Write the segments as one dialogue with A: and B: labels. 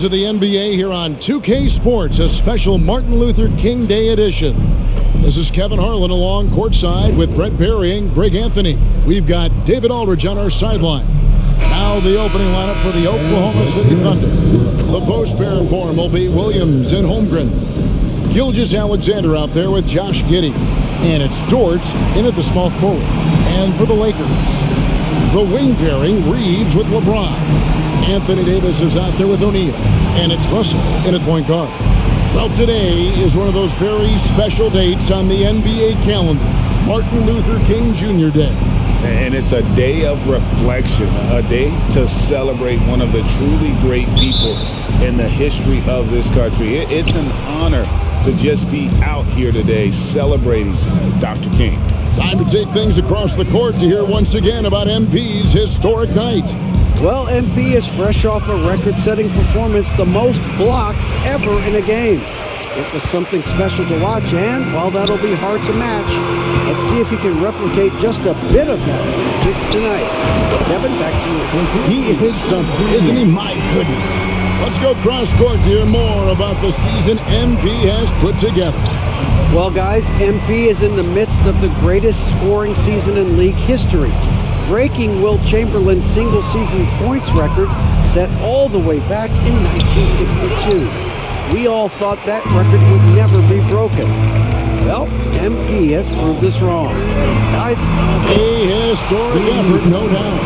A: To the NBA here on 2K Sports, a special Martin Luther King Day edition. This is Kevin Harlan along courtside with Brett Berry and Greg Anthony. We've got David Aldridge on our sideline. Now the opening lineup for the Oklahoma City Thunder. The post pair form will be Williams and Holmgren. Gilgeous-Alexander out there with Josh Giddey. And it's Dort in at the small forward. And for the Lakers, the wing pairing, Reeves with LeBron. Anthony Davis is out there with O'Neal. And it's Russell in at point guard. Well, today is one of those very special dates on the NBA calendar. Martin Luther King Jr. Day.
B: And it's a day of reflection, a day to celebrate one of the truly great people in the history of this country. It's an honor to just be out here today celebrating Dr. King.
A: Time to take things across the court to hear once again about MP's historic night.
C: Well, MP is fresh off a record-setting performance, the most blocks ever in a game. It was something special to watch, and while that'll be hard to match, let's see if he can replicate just a bit of that tonight. Kevin, back to you.
A: He is something, isn't he? My goodness. Let's go cross-court to hear more about the season MP has put together.
C: Well, guys, MP is in the midst of the greatest scoring season in league history, breaking Wilt Chamberlain's single-season points record set all the way back in 1962. We all thought that record would never be broken. Well, MP has proved us wrong. Guys,
A: a historic effort, no doubt.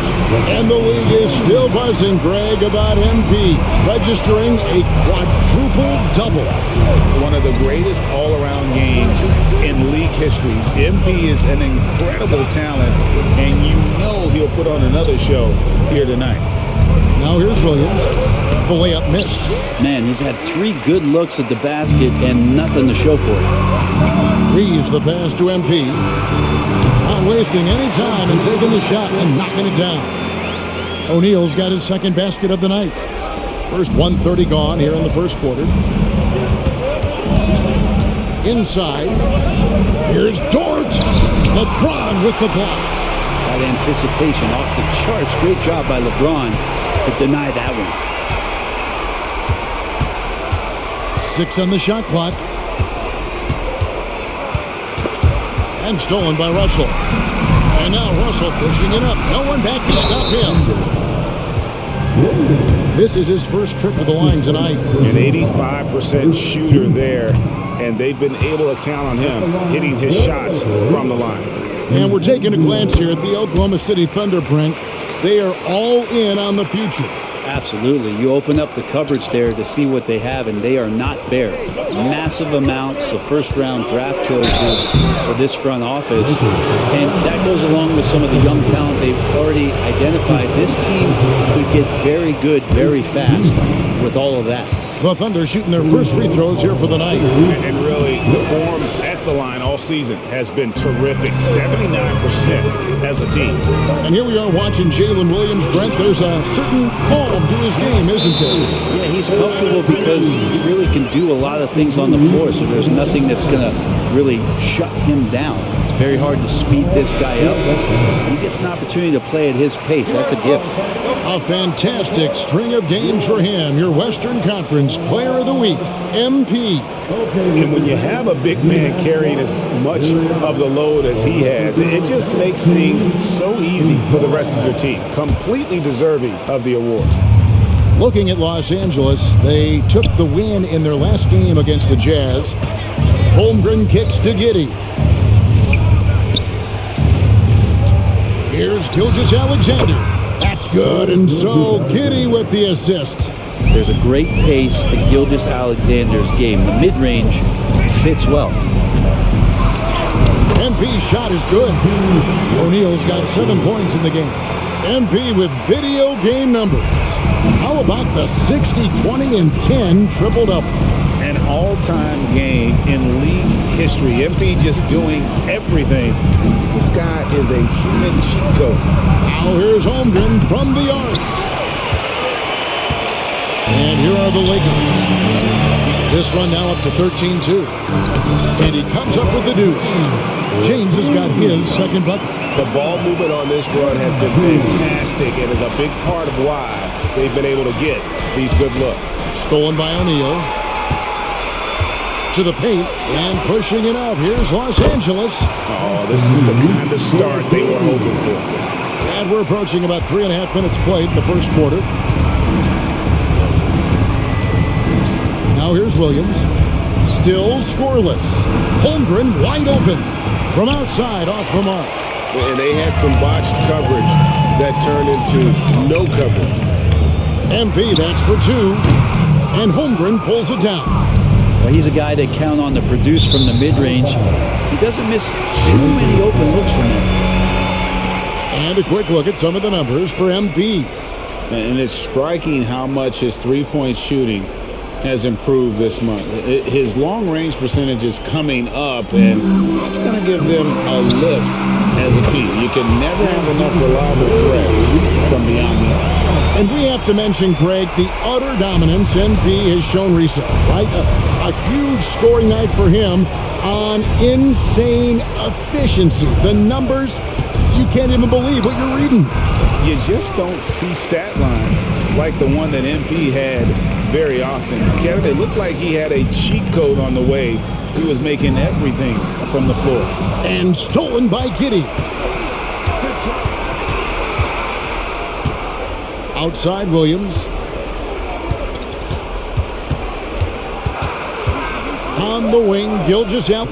A: And the league is still buzzing, Greg, about MP registering a quadruple double.
B: One of the greatest all-around games in league history. MP is an incredible talent, and you know he'll put on another show here tonight.
A: Now here's Williams. The layup missed.
D: Man, he's had 3 good looks at the basket and nothing to show for it.
A: Reeves the pass to MP. Not wasting any time and taking the shot and knocking it down. O'Neal's got his second basket of the night. First 1:30 gone here in the first quarter. Inside. Here's Dort. LeBron with the block.
D: That anticipation off the charts. Great job by LeBron to deny that one.
A: 6 on the shot clock. And stolen by Russell. And now Russell pushing it up. No one back to stop him. This is his first trip to the line tonight.
B: An 85% shooter there, and they've been able to count on him hitting his shots from the line.
A: And we're taking a glance here at the Oklahoma City Thunder, Brent. They are all in on the future.
D: Absolutely. You open up the cupboards there to see what they have, and they are not bare. Massive amounts of first-round draft choices for this front office. And that goes along with some of the young talent they've already identified. This team could get very good very fast with all of that.
A: The Thunder shooting their first free throws here for the night.
B: And really, the form at the line all season has been terrific. 79% as a team.
A: And here we are watching Jalen Williams. Brent, there's a certain calm to his game, isn't there?
D: Yeah, he's comfortable because he really can do a lot of things on the floor, so there's nothing that's going to really shut him down. It's very hard to speed this guy up. He gets an opportunity to play at his pace. That's a gift.
A: A fantastic string of games for him. Your Western Conference Player of the Week, MP.
B: And when you have a big man carrying as much of the load as he has, it just makes things so easy for the rest of your team. Completely deserving of the award.
A: Looking at Los Angeles, they took the win in their last game against the Jazz. Holmgren kicks to Giddey. Here's Gilgeous-Alexander. That's good, and so Giddey with the assist.
D: There's a great pace to Gilgeous-Alexander's game. The mid-range fits well.
A: MP's shot is good. O'Neal's got 7 points in the game. MP with video game numbers. How about the 60, 20, and 10 triple-double?
B: An all-time game in league history. MP just doing everything. This guy is a human cheat code.
A: Now here's Holmgren from the arc. And here are the Lakers. This run now up to 13-2. And he comes up with the deuce. James has got his second bucket.
B: The ball movement on this run has been fantastic and is a big part of why they've been able to get these good looks.
A: Stolen by O'Neal. To the paint and pushing it up. Here's Los Angeles.
B: Oh, this is the kind of start they were hoping for.
A: And we're approaching about 3.5 minutes played in the first quarter. Now here's Williams. Still scoreless. Holmgren wide open. From outside, off the mark.
B: And they had some botched coverage that turned into no coverage.
A: MP, that's for 2. And Holmgren pulls it down.
D: Well, he's a guy they count on to produce from the mid-range. He doesn't miss too many open looks from him.
A: And a quick look at some of the numbers for MP.
B: And it's striking how much his three-point shooting has improved this month. His long-range percentage is coming up, and that's going to give them a lift as a team. You can never have enough reliable threats from beyond the arc.
A: And we have to mention, Greg, the utter dominance MP has shown recently, right? A huge scoring night for him on insane efficiency. The numbers, you can't even believe what you're reading.
B: You just don't see stat lines like the one that MP had very often. Kevin, it looked like he had a cheat code on the way. He was making everything from the floor.
A: And stolen by Giddey. Outside Williams. On the wing, Gilgeous out.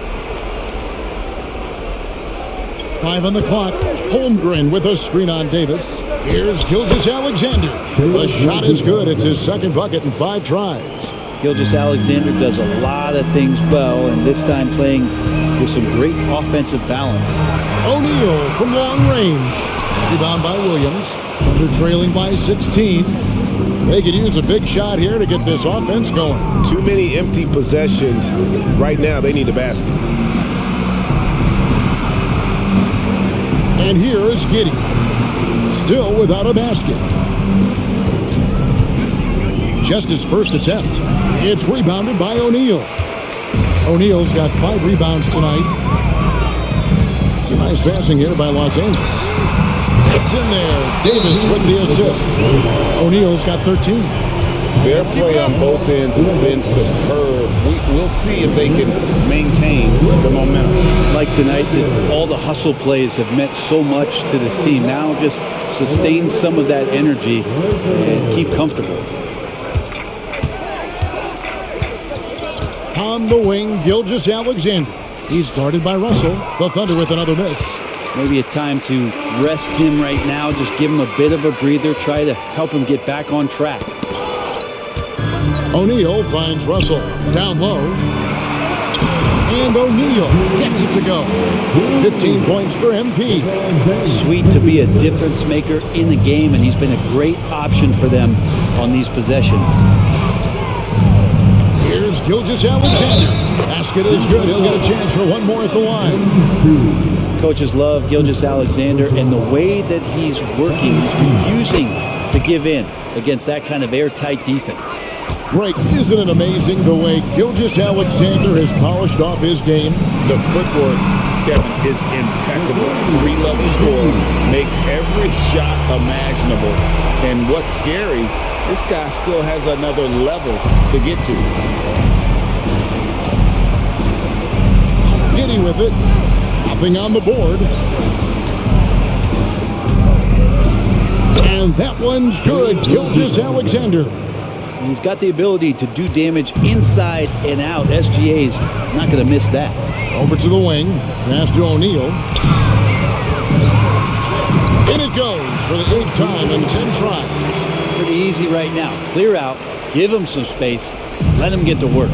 A: 5 on the clock. Holmgren with a screen on Davis. Here's Gilgeous-Alexander. The shot is good. It's his second bucket in 5 tries.
D: Gilgeous-Alexander does a lot of things well, and this time playing with some great offensive balance.
A: O'Neal from long range. Rebound by Williams. Under trailing by 16. They could use a big shot here to get this offense going.
B: Too many empty possessions. Right now, they need a basket.
A: And here is Giddey. Still without a basket. Just his first attempt. It's rebounded by O'Neal. O'Neal's got 5 rebounds tonight. Some nice passing here by Los Angeles. It's in there. Davis with the assist. O'Neal's got 13.
B: Their play on both ends has been superb. We'll see if they can maintain the momentum.
D: Like tonight, all the hustle plays have meant so much to this team. Now just sustain some of that energy and keep comfortable.
A: On the wing, Gilgeous-Alexander. He's guarded by Russell. The Thunder with another miss.
D: Maybe a time to rest him right now. Just give him a bit of a breather. Try to help him get back on track.
A: O'Neal finds Russell down low. And O'Neal gets it to go. 15 points for MP.
D: Sweet to be a difference maker in the game, and he's been a great option for them on these possessions.
A: Here's Gilgeous-Alexander. Basket is good. He'll get a chance for one more at the line.
D: Coaches love Gilgeous-Alexander, and the way that he's working, he's refusing to give in against that kind of airtight defense.
A: Greg, isn't it amazing the way Gilgeous-Alexander has polished off his game?
B: The footwork, Kevin, is impeccable. 3-level score, makes every shot imaginable. And what's scary, this guy still has another level to get to.
A: Giddey with it. Nothing on the board. And that one's good. Gilgeous-Alexander.
D: He's got the ability to do damage inside and out. SGA's not going to miss that.
A: Over to the wing. Pass to O'Neal. In it goes for the 8th time in 10 tries.
D: Pretty easy right now. Clear out. Give him some space. Let him get to work.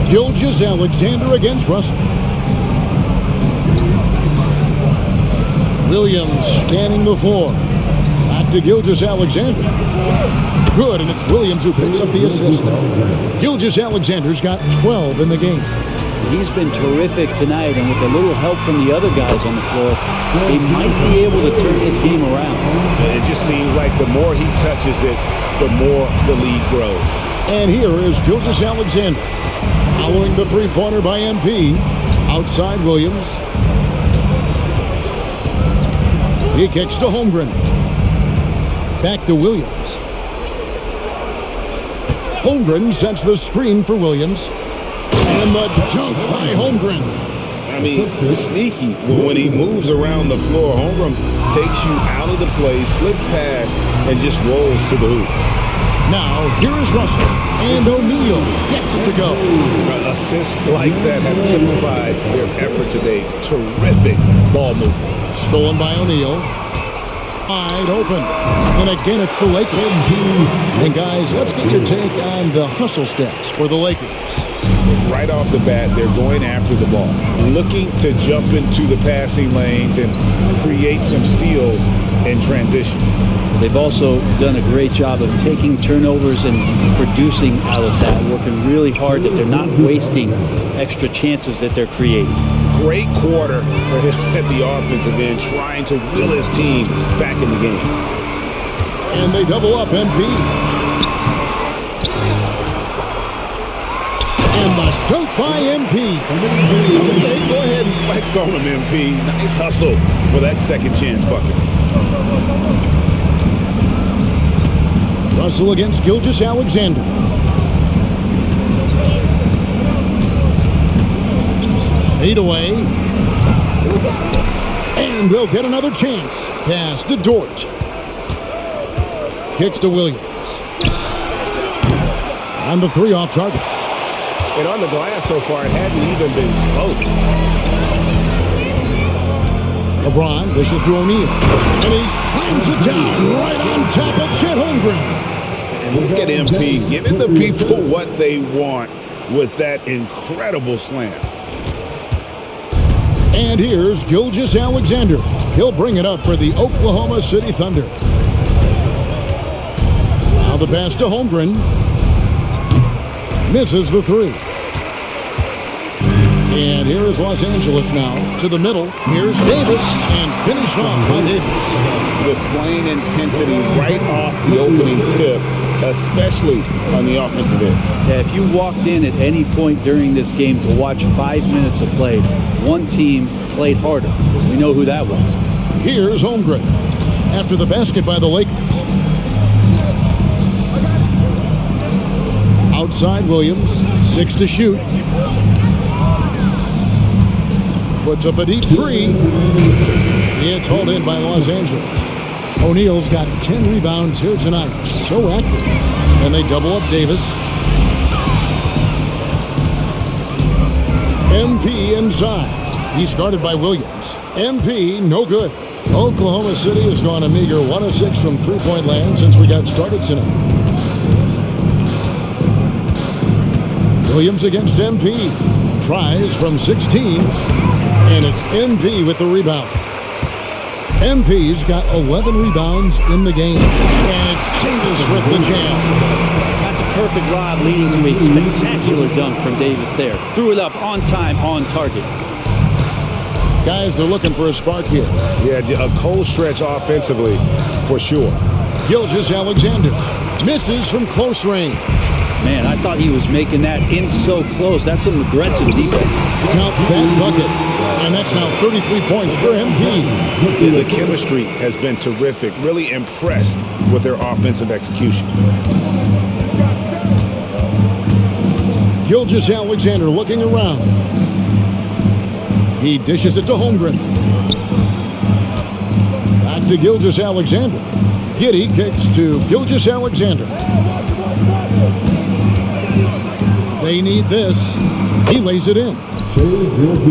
A: Gilgeous-Alexander against Russell. Williams scanning the floor. Back to Gilgeous-Alexander. Good, and it's Williams who picks up the assist. Gilgeous-Alexander's got 12 in the game.
D: He's been terrific tonight, and with a little help from the other guys on the floor, he might be able to turn this game around.
B: It just seems like the more he touches it, the more the lead grows.
A: And here is Gilgeous-Alexander. Following the three-pointer by MP. Outside Williams. He kicks to Holmgren. Back to Williams. Holmgren sets the screen for Williams. And the dunk by Holmgren.
B: I mean, sneaky. When he moves around the floor, Holmgren takes you out of the play, slips past, and just rolls to the hoop.
A: Now, here is Russell. And O'Neal gets it to go.
B: Assists like that have typified their effort today. Terrific ball movement.
A: Stolen by O'Neal. Wide open. And again, it's the Lakers. And guys, let's get your take on the hustle stats for the Lakers.
B: Right off the bat, they're going after the ball, looking to jump into the passing lanes and create some steals in transition.
D: They've also done a great job of taking turnovers and producing out of that, working really hard that they're not wasting extra chances that they're creating.
B: Great quarter for him at the offensive end, trying to will his team back in the game.
A: And they double up MP. And the dunk by MP.
B: Okay, go ahead and flex on him, MP. Nice hustle for that second chance bucket.
A: Russell against Gilgeous-Alexander. Fade away. And they'll get another chance. Pass to Dort. Kicks to Williams. On the three off target.
B: And on the glass so far, it hadn't even been close.
A: LeBron dishes to O'Neal. And he slams it down right on top of Chet Holmgren.
B: And look at MP giving the people what they want with that incredible slam.
A: And here's Gilgeous-Alexander. He'll bring it up for the Oklahoma City Thunder. Now the pass to Holmgren. Misses the three. And here is Los Angeles now to the middle. Here's Davis and finished off by Davis.
B: Displaying intensity right off the opening tip, especially on the offensive end.
D: Yeah, if you walked in at any point during this game to watch 5 minutes of play, one team played harder. We know who that was.
A: Here's Holmgren after the basket by the Lakers. Outside Williams, 6 to shoot. Puts up a deep three. It's hauled in by Los Angeles. O'Neal's got 10 rebounds here tonight. So active. And they double up Davis. MP inside. He's guarded by Williams. MP, no good. Oklahoma City has gone a meager 1 of 6 from three-point land since we got started tonight. Williams against MP. Tries from 16. And it's MP with the rebound. MP's got 11 rebounds in the game. And it's Davis with the jam.
D: That's a perfect lob leading to a spectacular dunk from Davis there. Threw it up on time, on target.
A: Guys, they're looking for a spark here.
B: Yeah, a cold stretch offensively for sure.
A: Gilgeous-Alexander misses from close range.
D: Man, I thought he was making that in so close. That's some aggressive defense.
A: Count that bucket. And that's now 33 points for MP.
B: The chemistry has been terrific. Really impressed with their offensive execution.
A: Gilgeous-Alexander looking around. He dishes it to Holmgren. Back to Gilgeous-Alexander. Giddey kicks to Gilgeous-Alexander. They need this. He lays it in.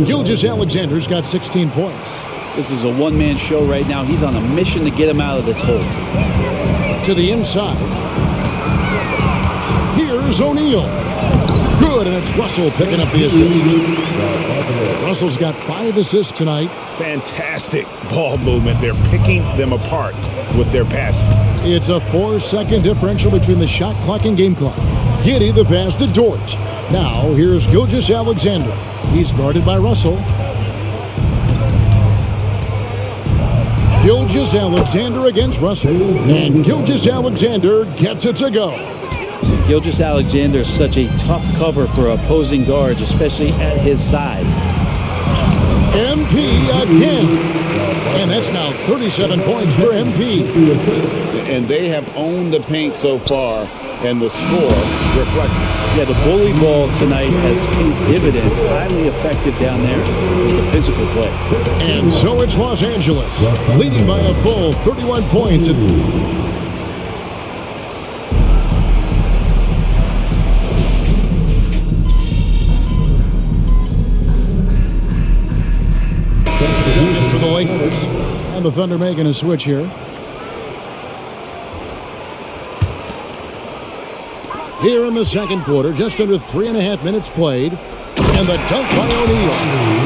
A: Gilgeous-Alexander's got 16 points.
D: This is a one-man show right now. He's on a mission to get him out of this hole.
A: To the inside. Here's O'Neal. Good, and it's Russell picking up the assist. Russell's got 5 assists tonight.
B: Fantastic ball movement. They're picking them apart with their passing.
A: It's a 4-second differential between the shot clock and game clock. Giddey the pass to Dort. Now here's Gilgeous-Alexander. He's guarded by Russell. Gilgeous-Alexander against Russell. And Gilgeous-Alexander gets it to go.
D: Gilgeous-Alexander is such a tough cover for opposing guards, especially at his size.
A: MP again. And that's now 37 points for MP.
B: And they have owned the paint so far, and the score reflects it.
D: Yeah, the bully ball tonight has paid dividends. Highly effective down there with the physical play.
A: And so it's Los Angeles, leading by a full 31 points. For the Lakers, and the Thunder making a switch here. Here in the second quarter, just under 3.5 minutes played, and the dunk by O'Neal.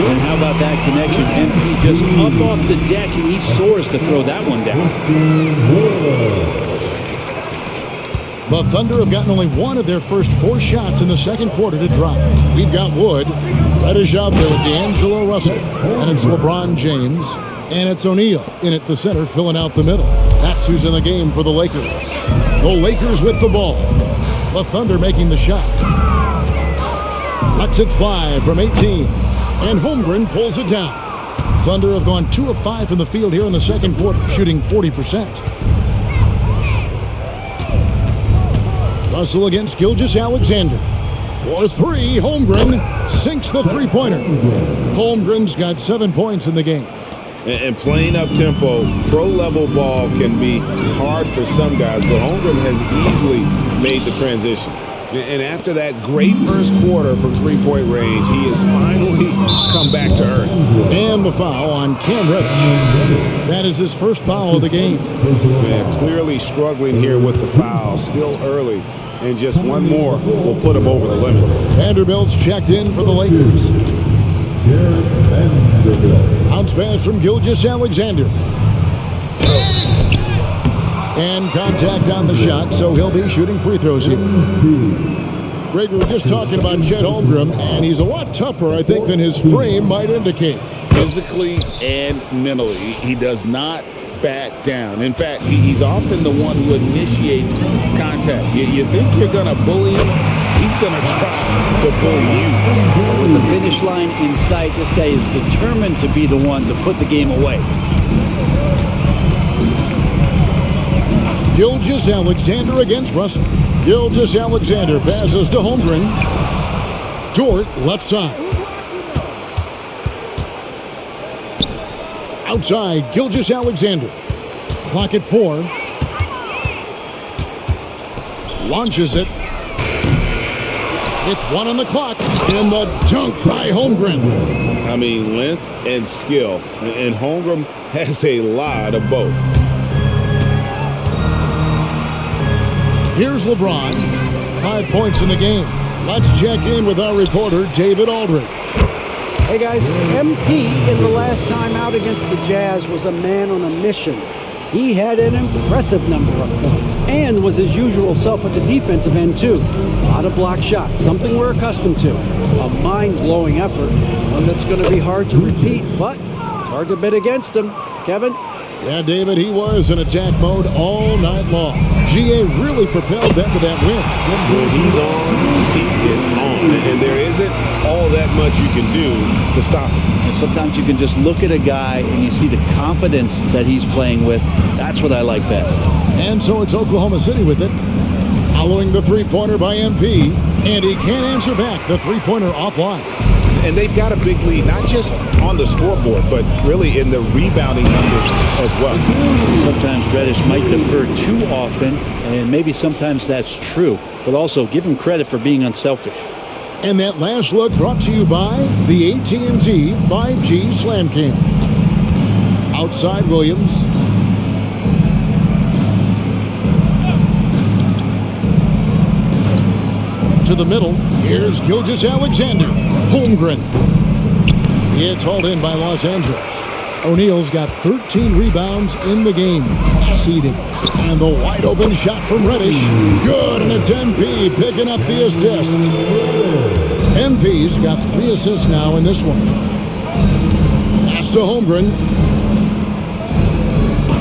D: And how about that connection? MP just up off the deck, and he soars to throw that one down.
A: The Thunder have gotten only one of their first 4 shots in the second quarter to drop. We've got Wood. Reddish out there with D'Angelo Russell. And it's LeBron James. And it's O'Neal in at the center, filling out the middle. That's who's in the game for the Lakers. The Lakers with the ball. The Thunder making the shot. Lets it fly from 18. And Holmgren pulls it down. Thunder have gone 2 of 5 from the field here in the second quarter, shooting 40%. Russell against Gilgeous-Alexander. For 3, Holmgren sinks the three-pointer. Holmgren's got 7 points in the game.
B: And playing up-tempo, pro-level ball can be hard for some guys, but Holmgren has easily made the transition. And after that great first quarter from three-point range, he has finally come back to earth.
A: And the foul on Cam Reddish. That is his first foul of the game.
B: Man, clearly struggling here with the foul, still early. And just one more will put him over the limit.
A: Vanderbilt's checked in for the Lakers. Bounce pass from Gilgeous-Alexander. And contact on the shot, so he'll be shooting free throws here. Greg, we were just talking about Chet Holmgren, and he's a lot tougher, I think, than his frame might indicate.
B: Physically and mentally, he does not back down. In fact, he's often the one who initiates contact. You think you're going to bully him, he's going to try to bully you.
D: With the finish line in sight, this guy is determined to be the one to put the game away.
A: Gilgeous-Alexander against Russell. Gilgeous-Alexander passes to Holmgren. Dort left side. Outside, Gilgeous-Alexander. Clock at 4. Launches it. With 1 on the clock. And the dunk by Holmgren.
B: I mean, length and skill. And Holmgren has a lot of both.
A: Here's LeBron. 5 points in the game. Let's check in with our reporter, David Aldridge.
C: Hey guys, MP in the last time out against the Jazz was a man on a mission. He had an impressive number of points and was his usual self at the defensive end too. A lot of block shots, something we're accustomed to. A mind-blowing effort, one that's going to be hard to repeat, but it's hard to bet against him. Kevin?
A: Yeah, David, he was in attack mode all night long. GA really propelled them to that win.
B: When he's on, he is on. And there isn't all that much you can do to stop him.
D: And sometimes you can just look at a guy and you see the confidence that he's playing with. That's what I like best.
A: And so it's Oklahoma City with it. Following the three-pointer by MP. And he can't answer back the three-pointer offline.
B: And they've got a big lead, not just on the scoreboard, but really in the rebounding numbers as well.
D: Sometimes Reddish might defer too often, and maybe sometimes that's true. But also, give him credit for being unselfish.
A: And that last look brought to you by the AT&T 5G Slam Cam. Outside Williams. To the middle. Here's Gilgeous-Alexander. Holmgren. It's hauled in by Los Angeles. O'Neal's got 13 rebounds in the game. Seeding. And the wide open shot from Reddish. Good, and it's MP picking up the assist. MP's got 3 assists now in this one. Pass to Holmgren.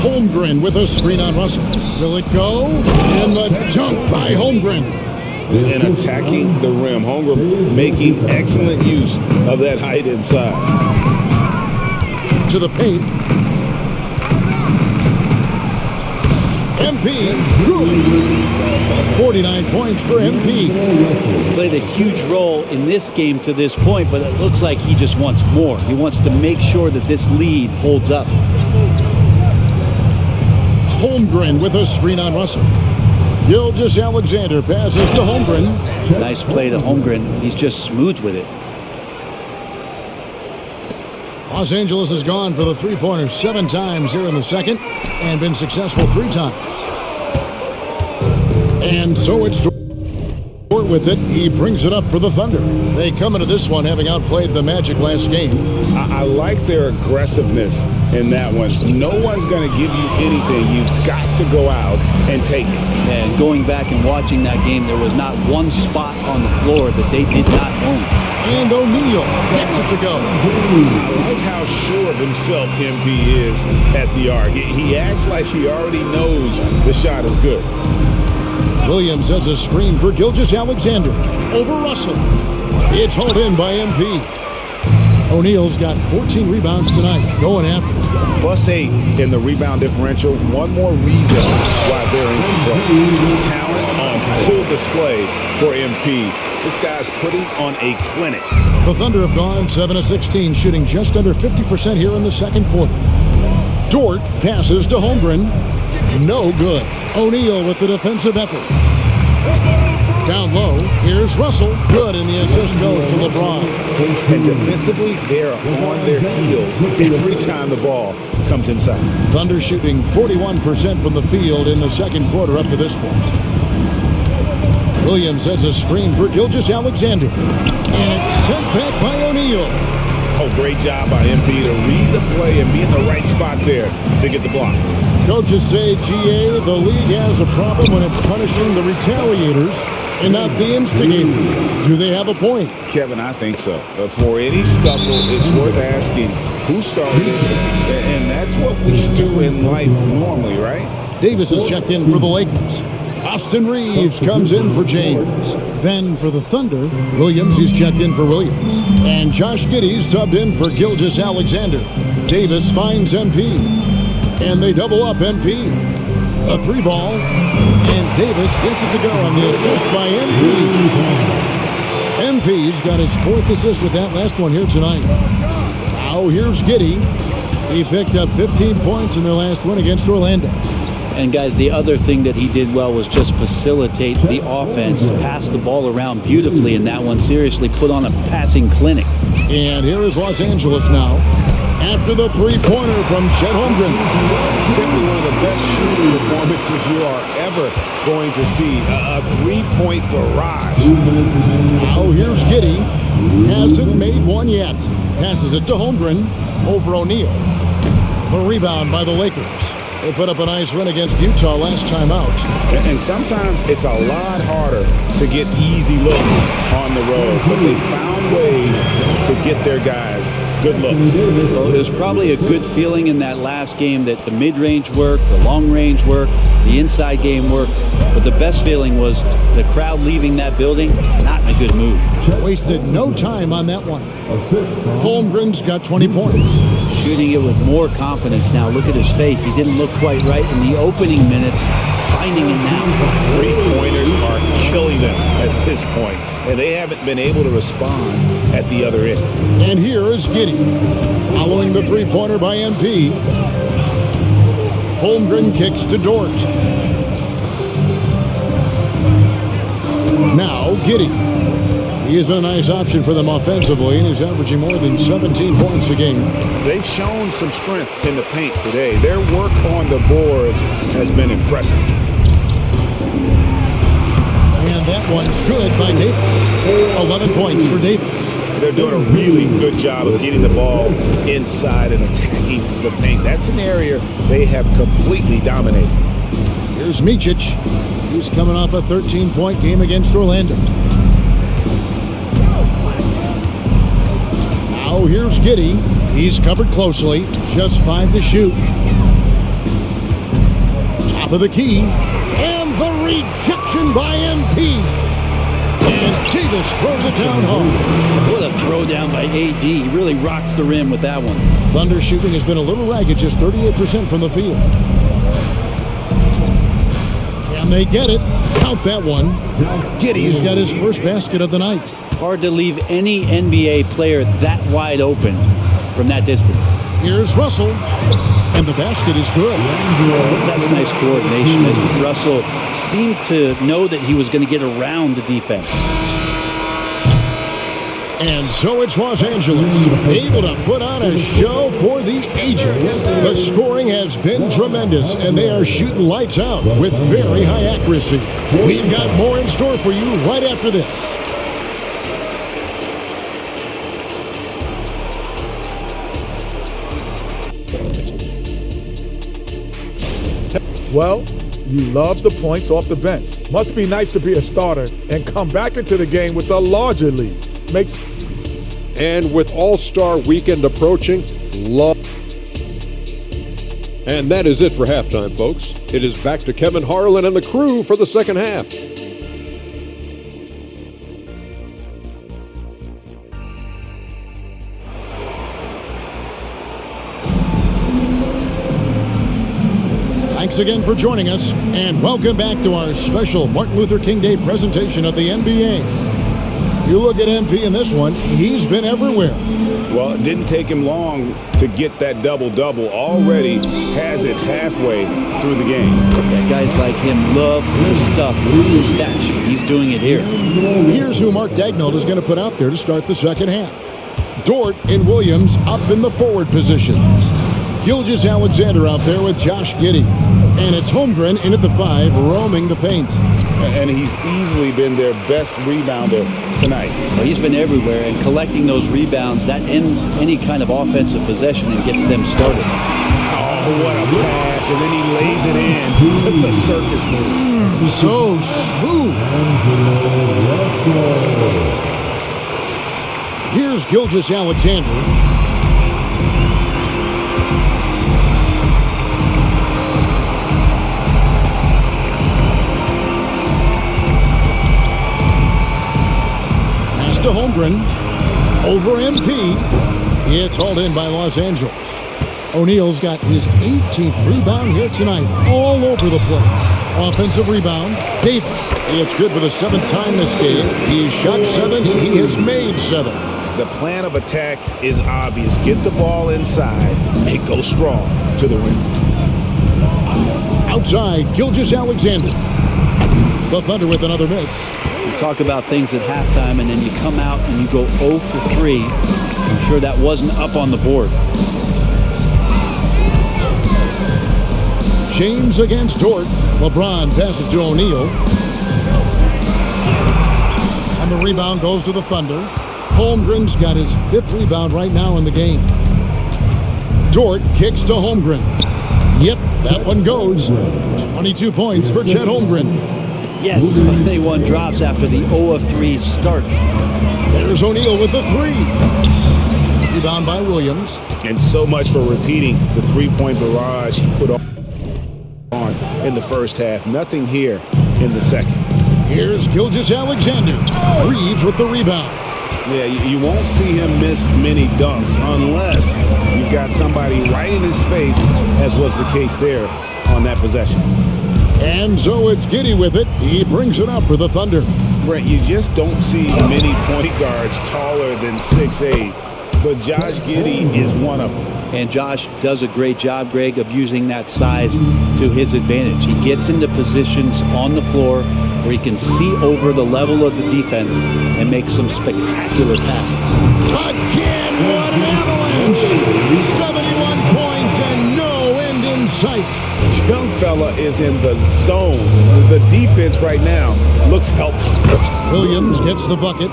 A: Holmgren with a screen on Russell. Will it go? And the dunk by Holmgren.
B: And attacking the rim. Holmgren making excellent use of that height inside.
A: To the paint. MP, good. 49 points for MP.
D: He's played a huge role in this game to this point, but it looks like he just wants more. He wants to make sure that this lead holds up.
A: Holmgren with a screen on Russell. Gilgeous-Alexander passes to Holmgren.
D: Nice play to Holmgren. He's just smooth with it.
A: Los Angeles has gone for the three-pointer 7 times here in the second and been successful 3 times. And so it's with it. He brings it up for the Thunder. They come into this one having outplayed the Magic last game.
B: I like their aggressiveness in that one. No one's going to give you anything. You've got to go out and take it.
D: And going back and watching that game, there was not one spot on the floor that they did not own.
A: And O'Neal gets it to go.
B: I like how sure of himself MP is at the arc. He acts like he already knows the shot is good.
A: Williams sets a screen for Gilgeous-Alexander over Russell. It's hauled in by MP. O'Neal's got 14 rebounds tonight, going after.
B: +8 in the rebound differential. One more reason why they're in control. Talent on full display for MP. This guy's putting on a clinic.
A: The Thunder have gone 7 of 16, shooting just under 50% here in the second quarter. Dort passes to Holmgren. No good. O'Neal with the defensive effort. Down low, here's Russell. Good, and the assist goes to LeBron.
B: And defensively, they're on their heels every time the ball comes inside.
A: Thunder shooting 41% from the field in the second quarter up to this point. Williams sets a screen for Gilgeous-Alexander. And it's sent back by O'Neal.
B: Oh, great job by MP to read the play and be in the right spot there to get the block.
A: Coaches say, GA, the league has a problem when it's punishing the retaliators and not the instigators. Do they have a point?
B: Kevin, I think so. But for any scuffle, it's worth asking who started it. And that's what we do in life normally, right?
A: Davis is checked in for the Lakers. Austin Reeves comes in for James. Then for the Thunder, Williams, he's checked in for Williams. And Josh Giddey's subbed in for Gilgeous-Alexander. Davis finds MP. And they double up MP. A 3-ball. And Davis gets it to go on the assist by MP. MP's got his 4th assist with that last one here tonight. Now here's Giddey. He picked up 15 points in their last win against Orlando.
D: And guys, the other thing that he did well was just facilitate the offense, pass the ball around beautifully in that one. Seriously, put on a passing clinic.
A: And here is Los Angeles now. After the 3-pointer from Chet Holmgren.
B: Simply one of the best shooting performances you are ever going to see. A 3-point barrage.
A: Now here's Giddey. Hasn't made one yet. Passes it to Holmgren over O'Neal. The rebound by the Lakers. They put up a nice win against Utah last time out.
B: And sometimes it's a lot harder to get easy looks on the road, but they found ways to get their guys good looks.
D: Well, it was probably a good feeling in that last game that the mid-range worked, the long-range worked, the inside game worked, but the best feeling was the crowd leaving that building not in a good mood.
A: Wasted no time on that one. Holmgren's got 20 points.
D: Shooting it with more confidence now. Look at his face. He didn't look quite right in the opening minutes. Finding him now.
B: 3-pointers are killing them at this point, and they haven't been able to respond at the other end.
A: And here is Giddey. Following the 3-pointer by MP. Holmgren kicks to Dort. Now Giddey. He has been a nice option for them offensively, and he's averaging more than 17 points a game.
B: They've shown some strength in the paint today. Their work on the boards has been impressive.
A: And that one's good by Davis. 11 points for Davis.
B: They're doing a really good job of getting the ball inside and attacking the paint. That's an area they have completely dominated.
A: Here's Micic. He's coming off a 13-point game against Orlando. Now here's Giddey. He's covered closely. Just 5 to shoot. Top of the key. And the rejection by MP. And Davis throws it down home.
D: What a throw down by AD. He really rocks the rim with that one.
A: Thunder shooting has been a little ragged, just 38% from the field. And they get it. Count that one. Giddey's got his first basket of the night.
D: Hard to leave any NBA player that wide open from that distance.
A: Here's Russell. And the basket is good.
D: That's nice coordination as Russell seemed to know that he was going to get around the defense.
A: And so it's Los Angeles, able to put on a show for the ages. The scoring has been tremendous, and they are shooting lights out with very high accuracy. We've got more in store for you right after this.
E: Well, you love the points off the bench. Must be nice to be a starter and come back into the game with a larger lead.
F: And with All-Star Weekend approaching, And that is it for halftime, folks. It is back to Kevin Harlan and the crew for the second half.
A: Thanks again for joining us, and welcome back to our special Martin Luther King Day presentation of the NBA. You look at MP in this one, he's been everywhere.
B: Well, it didn't take him long to get that double-double. Already has it halfway through the game.
D: Yeah, guys like him love the stuff, the stat sheet. He's doing it here.
A: Here's who Mark Daigneault is going to put out there to start the second half. Dort and Williams up in the forward positions. Gilgeous-Alexander out there with Josh Giddey. And it's Holmgren in at the 5, roaming the paint.
B: And he's easily been their best rebounder tonight.
D: Well, he's been everywhere, and collecting those rebounds, that ends any kind of offensive possession and gets them started.
B: Oh, what a pass. And then he lays it in. The circus move.
A: So smooth. Here's Gilgeous-Alexander. To Holmgren, over MP. It's hauled in by Los Angeles. O'Neal's got his 18th rebound here tonight, all over the place. Offensive rebound, Davis. It's good for the 7th time this game. He's shot 7, he has made 7.
B: The plan of attack is obvious. Get the ball inside and go strong to the rim.
A: Outside, Gilgeous-Alexander. The Thunder with another miss.
D: You talk about things at halftime, and then you come out and you go 0 for 3. I'm sure that wasn't up on the board.
A: James against Dort. LeBron passes to O'Neal. And the rebound goes to the Thunder. Holmgren's got his 5th rebound right now in the game. Dort kicks to Holmgren. Yep, that one goes. 22 points for Chet Holmgren.
D: Yes, finally one drops after the 0 of 3 start.
A: There's O'Neal with the 3. Rebound by Williams.
B: And so much for repeating the three-point barrage he put on in the first half. Nothing here in the second.
A: Here's Gilgeous-Alexander. Reeves with the rebound.
B: Yeah, you won't see him miss many dunks unless you've got somebody right in his face, as was the case there on that possession.
A: And so it's Giddey with it. He brings it up for the Thunder.
B: Brent, you just don't see many point guards taller than 6'8", but Josh Giddey is one of them.
D: And Josh does a great job, Greg, of using that size to his advantage. He gets into positions on the floor where he can see over the level of the defense and make some spectacular passes.
A: Again, what an avalanche! 71 points and no end in sight.
B: Young fella is in the zone. The defense right now looks helpless.
A: Williams gets the bucket.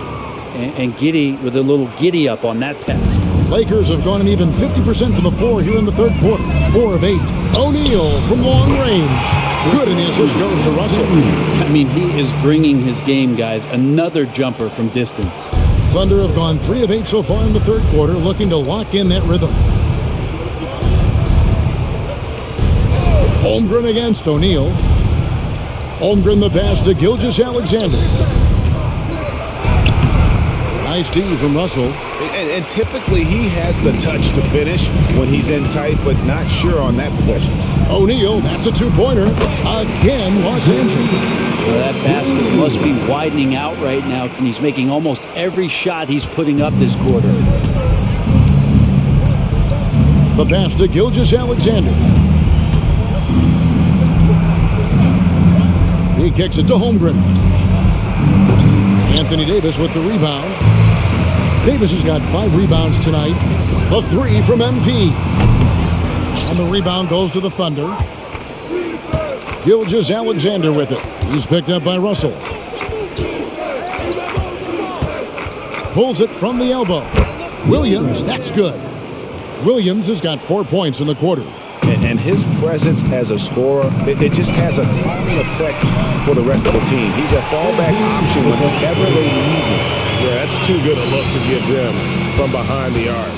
D: And Giddey with a little giddy up on that pass.
A: Lakers have gone an even 50% from the floor here in the third quarter. 4 of 8. O'Neal from long range. Good, and the assist goes to Russell.
D: I mean, he is bringing his game, guys. Another jumper from distance.
A: Thunder have gone 3 of 8 so far in the third quarter, looking to lock in that rhythm. Holmgren against O'Neal. Holmgren the pass to Gilgeous-Alexander. Nice D from Russell.
B: And typically he has the touch to finish when he's in tight, but not sure on that possession.
A: O'Neal, that's a two-pointer. Again, Los Angeles.
D: Well, that basket must be widening out right now, and he's making almost every shot he's putting up this quarter.
A: The pass to Gilgeous-Alexander. He kicks it to Holmgren. Anthony Davis with the rebound. Davis has got 5 rebounds tonight. A 3 from MP. And the rebound goes to the Thunder. Gilgeous-Alexander with it. He's picked up by Russell. Pulls it from the elbow. Williams, that's good. Williams has got 4 points in the quarter.
B: And his presence as a scorer, it just has a calming effect for the rest of the team. He's a fallback option whenever they need him.
G: Yeah, that's too good a look to give them from behind the arc.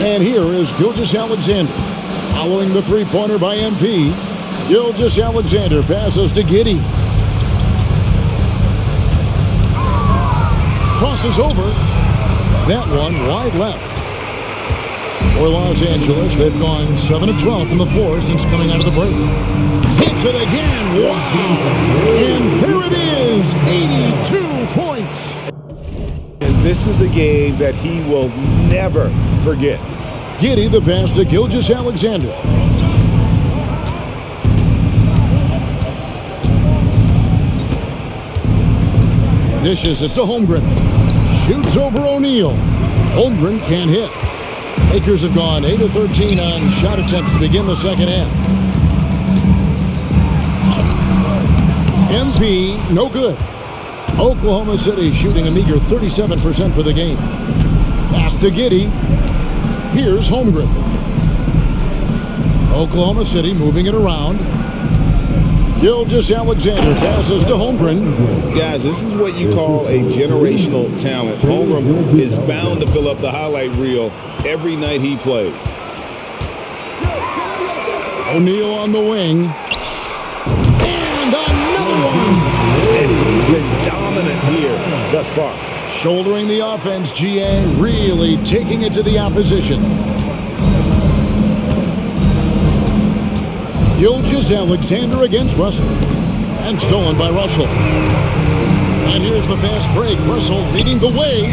A: And here is Gilgeous-Alexander. Following the three-pointer by MP, Gilgeous-Alexander passes to Giddey. Crosses over. That one wide left. For Los Angeles, they've gone 7 of 12 from the floor since coming out of the break. Hits it again. Wow. And here it is. 82 points.
B: And this is the game that he will never forget.
A: Giddey the pass to Gilgeous-Alexander. Dishes it to Holmgren. Shoots over O'Neal. Holmgren can't hit. Lakers have gone 8 of 13 on shot attempts to begin the second half. MP, no good. Oklahoma City shooting a meager 37% for the game. Pass to Giddey. Here's Holmgren. Oklahoma City moving it around. Gilgeous-Alexander passes to Holmgren.
B: Guys, this is what you call a generational talent. Holmgren is bound to fill up the highlight reel every night he plays.
A: O'Neal on the wing. And another one.
B: And he's been dominant here thus far.
A: Shouldering the offense, GA really taking it to the opposition. Gilgeous-Alexander against Russell. And stolen by Russell. And here's the fast break. Russell leading the way.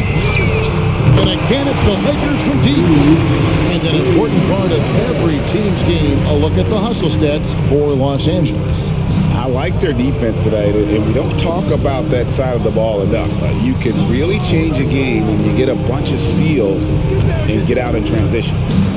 A: And again, it's the Lakers from deep. And an important part of every team's game, a look at the hustle stats for Los Angeles.
B: I like their defense tonight, and we don't talk about that side of the ball enough. You can really change a game when you get a bunch of steals and get out in transition.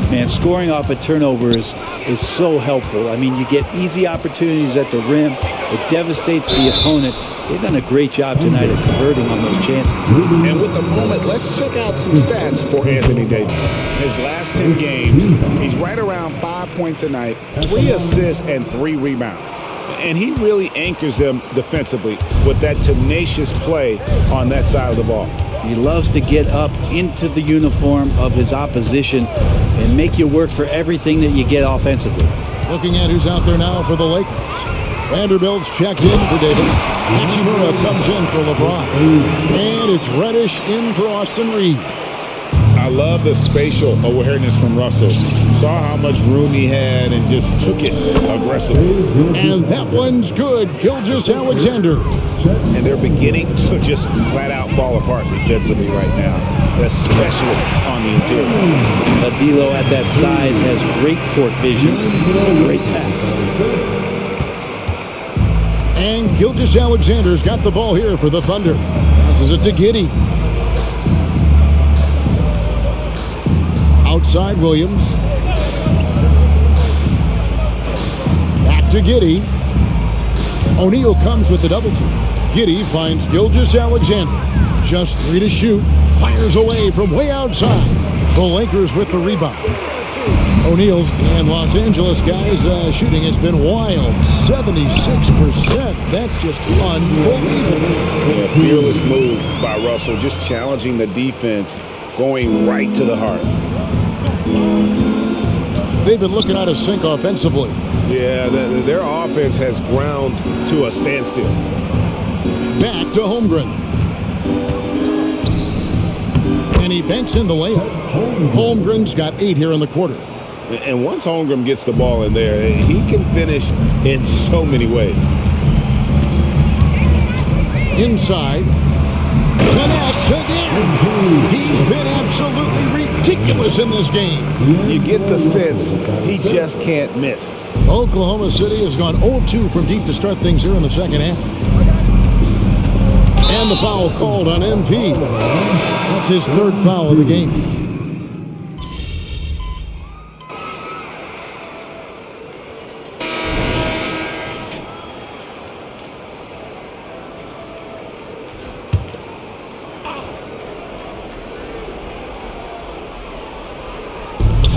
D: Man, scoring off of turnovers is so helpful. I mean, you get easy opportunities at the rim. It devastates the opponent. They've done a great job tonight at converting on those chances.
B: And with the moment, let's check out some stats for Anthony Davis. His last 10 games, he's right around 5 points a night, 3 assists, and 3 rebounds. And he really anchors them defensively with that tenacious play on that side of the ball.
D: He loves to get up into the uniform of his opposition and make you work for everything that you get offensively.
A: Looking at who's out there now for the Lakers. Vanderbilt's checked in for Davis. Hachimura comes in for LeBron. And it's Reddish in for Austin Reeves.
B: I love the spatial awareness from Russell. Saw how much room he had and just took it aggressively.
A: And that one's good. Gilgeous-Alexander.
B: And they're beginning to just flat out fall apart defensively right now, especially on the interior.
D: D'Lo at that size has great court vision. Great pass.
A: And Gilgeous-Alexander's got the ball here for the Thunder. Passes it to Giddey. Outside Williams. Back to Giddey. O'Neal comes with the double team. Giddey finds Gilgeous-Alexander. Just 3 to shoot. Fires away from way outside. The Lakers with the rebound. O'Neal's and Los Angeles guys shooting has been wild. 76%. That's just unbelievable.
B: A fearless move by Russell, just challenging the defense, going right to the heart.
A: They've been looking out of sync offensively.
G: Yeah, their offense has ground to a standstill.
A: Back to Holmgren. And he banks in the layup. Holmgren's got 8 here in the quarter.
B: And once Holmgren gets the ball in there, he can finish in so many ways.
A: Inside. Connects again. He's been absolutely ridiculous in this game.
B: You get the sense he just can't miss.
A: Oklahoma City has gone 0 of 2 from deep to start things here in the second half. And the foul called on MP. That's his 3rd foul of the game.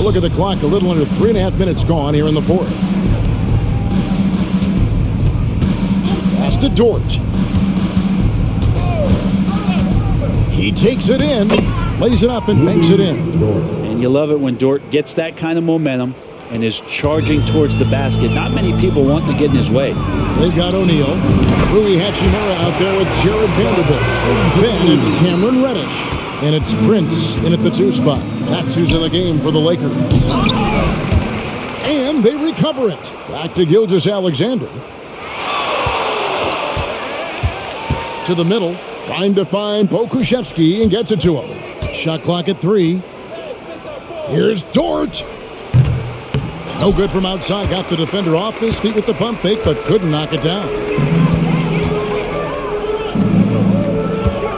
A: Look at the clock, a little under 3.5 minutes gone here in the 4th. Pass to Dort. He takes it in, lays it up, and banks it in.
D: And you love it when Dort gets that kind of momentum and is charging towards the basket. Not many people want to get in his way.
A: They've got O'Neal. Rui Hachimura out there with Jared Vanderbilt. Then it's Cameron Reddish. And it's Prince in at the 2 spot. That's who's in the game for the Lakers. And they recover it. Back to Gilgeous-Alexander. To the middle. Trying to find Pokusevski and gets it to him. Shot clock at 3. Here's Dort. No good from outside. Got the defender off his feet with the pump fake, but couldn't knock it down.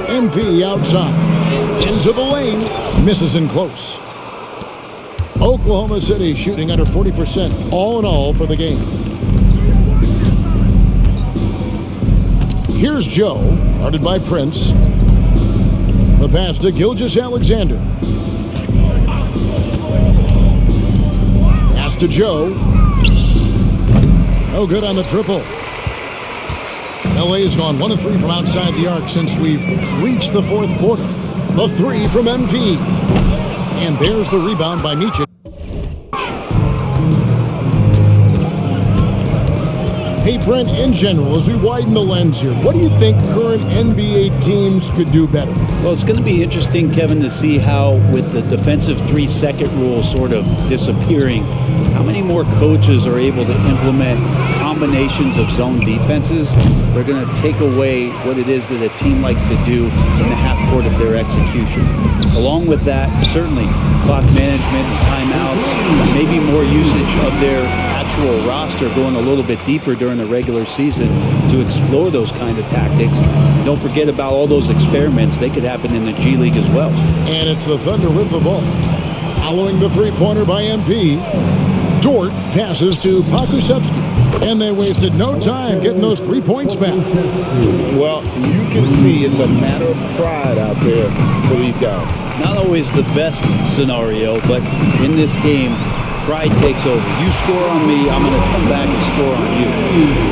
A: MP outside. Into the lane. Misses in close. Oklahoma City shooting under 40% all in all for the game. Here's Joe, guarded by Prince. The pass to Gilgeous-Alexander. Pass to Joe. No good on the triple. LA has gone 1 of 3 from outside the arc since we've reached the 4th quarter. The 3 from MP. And there's the rebound by Mičić. Hey, Brent, in general, as we widen the lens here, what do you think current NBA teams could do better?
D: Well, it's going to be interesting, Kevin, to see how, with the defensive 3-second rule sort of disappearing, how many more coaches are able to implement combinations of zone defenses. They're going to take away what it is that a team likes to do in the half court of their execution. Along with that, certainly clock management and timeouts, maybe more usage of their actual roster going a little bit deeper during the regular season to explore those kind of tactics. And don't forget about all those experiments. They could happen in the G League as well.
A: And it's the Thunder with the ball. Following the 3-pointer by MP, Dort passes to Pokusevski. And they wasted no time getting those 3 points back.
B: Well, you can see it's a matter of pride out there for these guys.
D: Not always the best scenario, but in this game, pride takes over. You score on me, I'm going to come back and score on you.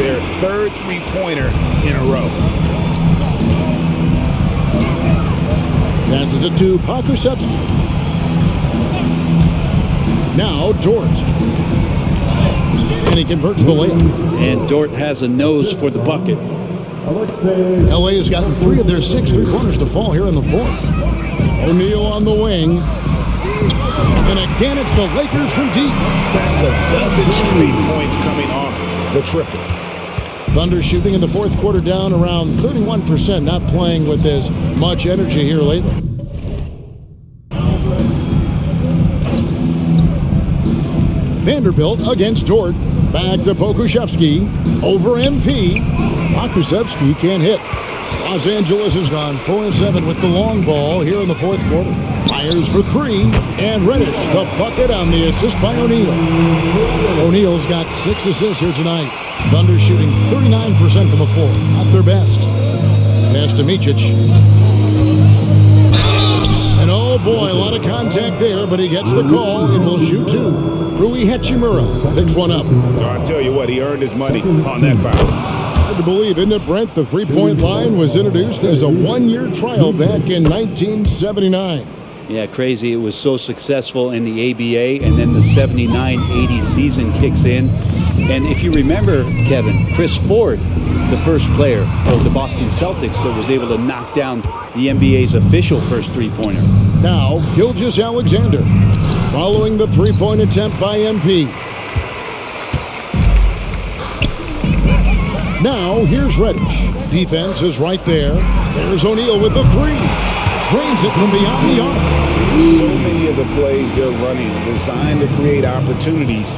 B: Their 3rd 3-pointer in a row.
A: Passes it to Pokusevski. Now Dort. And he converts the layup.
D: And Dort has a nose for the bucket.
A: LA has gotten 3 of their 6 3-pointers to fall here in the 4th. O'Neal on the wing. And again, it's the Lakers from deep.
B: That's a dozen straight points coming off the triple.
A: Thunder shooting in the 4th quarter down around 31%, not playing with as much energy here lately. Vanderbilt against Dort. Back to Pokusevski. Over MP. Pokusevski can't hit. Los Angeles has gone 4-7 with the long ball here in the 4th quarter. Fires for 3. And Reddish, the bucket on the assist by O'Neal. O'Neal's got 6 assists here tonight. Thunder shooting 39% from the floor. Not their best. Pass to Mičić. And oh boy, a lot of contact there, but he gets the call and will shoot 2. Rui Hachimura picks one up.
B: I'll tell you what, he earned his money on that foul.
A: Hard to believe, isn't it, Brent? The 3-point line was introduced as a 1-year trial back in 1979.
D: Yeah, crazy. It was so successful in the ABA, and then the 79-80 season kicks in. And if you remember, Kevin, Chris Ford, the first player of the Boston Celtics that was able to knock down the NBA's official first 3-pointer.
A: Now, Gilgeous-Alexander, following the three-point attempt by MP. Now, here's Reddish. Defense is right there. There's O'Neal with the three. Drains it from beyond the arc.
B: So many of the plays they're running designed to create opportunities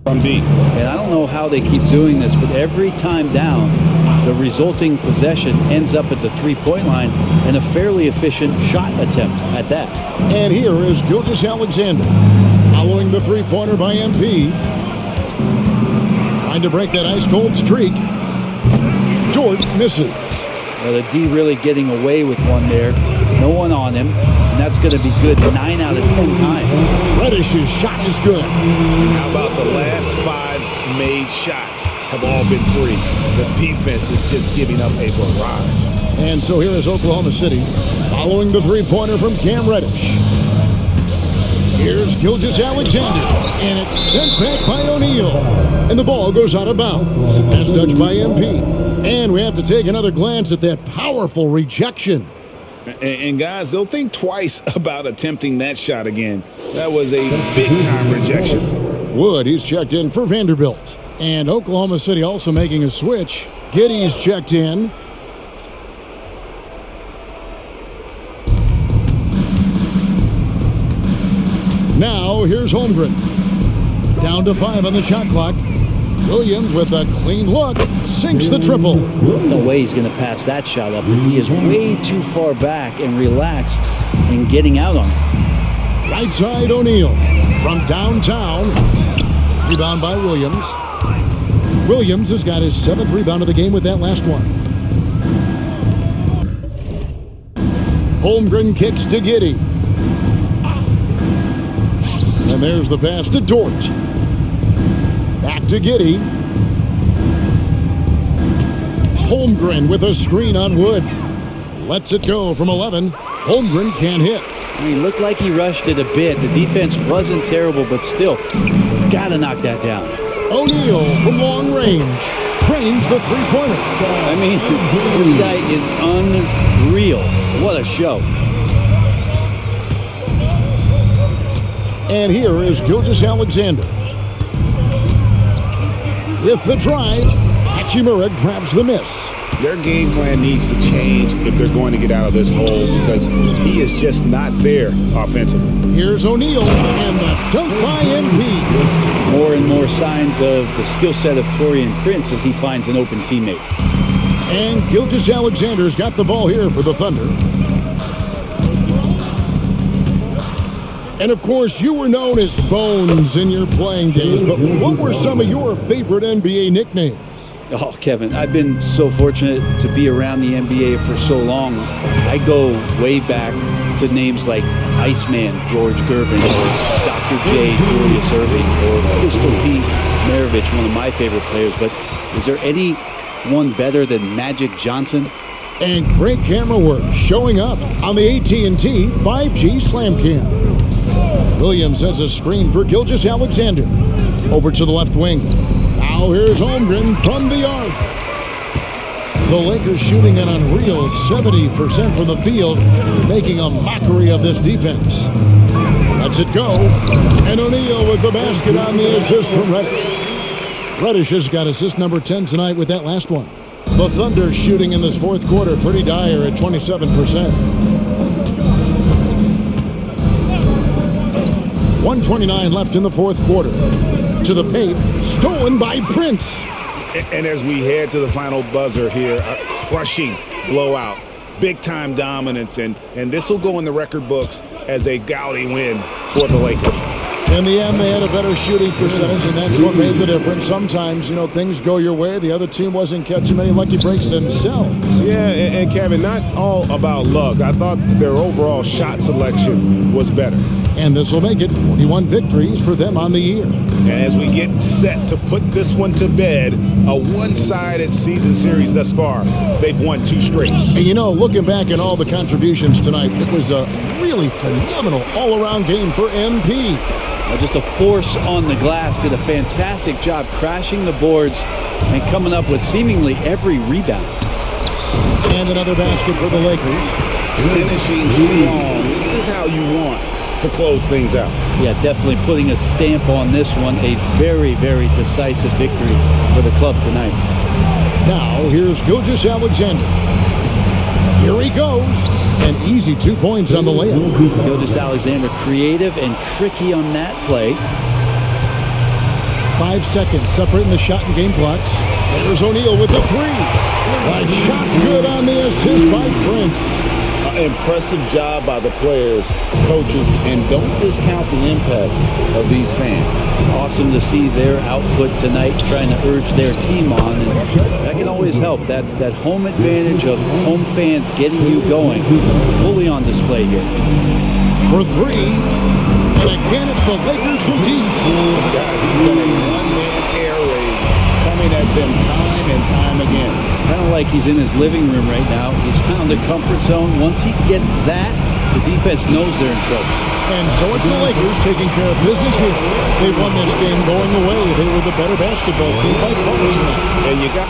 B: from deep.
D: And I don't know how they keep doing this, but every time down, the resulting possession ends up at the three-point line and a fairly efficient shot attempt at that.
A: And here is Gilgeous-Alexander, following the three-pointer by MP. Trying to break that ice-cold streak. George misses.
D: Well, the D really getting away with one there. No one on him, and that's going to be good 9 out of 10 times.
A: Reddish's shot is good.
B: And how about the last 5 made shots have all been threes? The defense is just giving up a barrage.
A: And so here is Oklahoma City, following the three-pointer from Cam Reddish. Here's Gilgeous-Alexander, and it's sent back by O'Neal. And the ball goes out of bounds. Pass touched by MP. And we have to take another glance at that powerful rejection.
B: And guys, they'll think twice about attempting that shot again. That was a big-time rejection.
A: Wood, he's checked in for Vanderbilt. And Oklahoma City also making a switch. Giddey's checked in. Now, here's Holmgren. Down to 5 on the shot clock. Williams with a clean look. Sinks the triple.
D: No way he's going to pass that shot up. The D is way too far back and relaxed in getting out on it.
A: Right side O'Neal. From downtown. Rebound by Williams. Williams has got his 7th rebound of the game with that last one. Holmgren kicks to Giddey. And there's the pass to Dort. Back to Giddey. Holmgren with a screen on Wood. Lets it go from 11. Holmgren can't hit.
D: He looked like he rushed it a bit. The defense wasn't terrible, but still, he's got to knock that down.
A: O'Neal from long range. Trains the three-pointer.
D: I mean, this guy is unreal. What a show.
A: And here is Gilgeous-Alexander. With the drive, Hachimura grabs the miss.
B: Their game plan needs to change if they're going to get out of this hole because he is just not there offensively.
A: Here's O'Neal and the dunk by MP.
D: More and more signs of the skill set of Taurean Prince as he finds an open teammate.
A: And Gilgeous-Alexander's got the ball here for the Thunder. And of course, you were known as Bones in your playing days, but what were some of your favorite NBA nicknames?
D: Oh, Kevin, I've been so fortunate to be around the NBA for so long. I go way back to names like Iceman George Gervin, or Dr. J Julius Erving, or Pistol Pete Maravich, one of my favorite players. But is there anyone better than Magic Johnson?
A: And great camera work showing up on the AT&T 5G Slam Cam. Williams has a screen for Gilgeous-Alexander. Over to the left wing. Now here's Holmgren from the arc. The Lakers shooting an unreal 70% from the field, making a mockery of this defense. Lets it go. And O'Neal with the basket on the assist from Reddish. Reddish has got assist number 10 tonight with that last one. The Thunder shooting in this fourth quarter pretty dire at 27%. 1:29 left in the fourth quarter. To the paint, stolen by Prince.
B: And as we head to the final buzzer here, a crushing blowout, big-time dominance, and this will go in the record books as a gaudy win for the Lakers.
A: In the end, they had a better shooting percentage, and that's what made the difference. Sometimes, things go your way. The other team wasn't catching many lucky breaks themselves.
G: Yeah, and Kevin, not all about luck. I thought their overall shot selection was better.
A: And this will make it 41 victories for them on the year.
B: And as we get set to put this one to bed, a one-sided season series thus far, they've won 2 straight.
A: And looking back at all the contributions tonight, it was a really phenomenal all-around game for MP.
D: Just a force on the glass, did a fantastic job crashing the boards and coming up with seemingly every rebound.
A: And another basket for the Lakers.
B: finishing strong. This is how you want to close things out.
D: Yeah, definitely putting a stamp on this one. A very, very decisive victory for the club tonight.
A: Now, here's Gilgeous Alexander. Here he goes. An easy 2 points on the layup.
D: Gilgeous Alexander creative and tricky on that play.
A: 5 seconds separating the shot and game clocks. There's O'Neal with the three. A shot's good on the assist by Prince.
B: Impressive job by the players, coaches, and don't discount the impact of these fans.
D: Awesome to see their output tonight, trying to urge their team on, and that can always help. That home advantage of home fans getting you going, fully on display here.
A: For three, and again it's the Lakers from deep.
B: Guys, he's got a one-man air raid coming at them time and time again.
D: Kind of like he's in his living room right now. He's found a comfort zone. Once he gets that, the defense knows they're in trouble.
A: And so it's the Lakers taking care of business here. They won this game going away. They were the better basketball team by far tonight.
B: And you got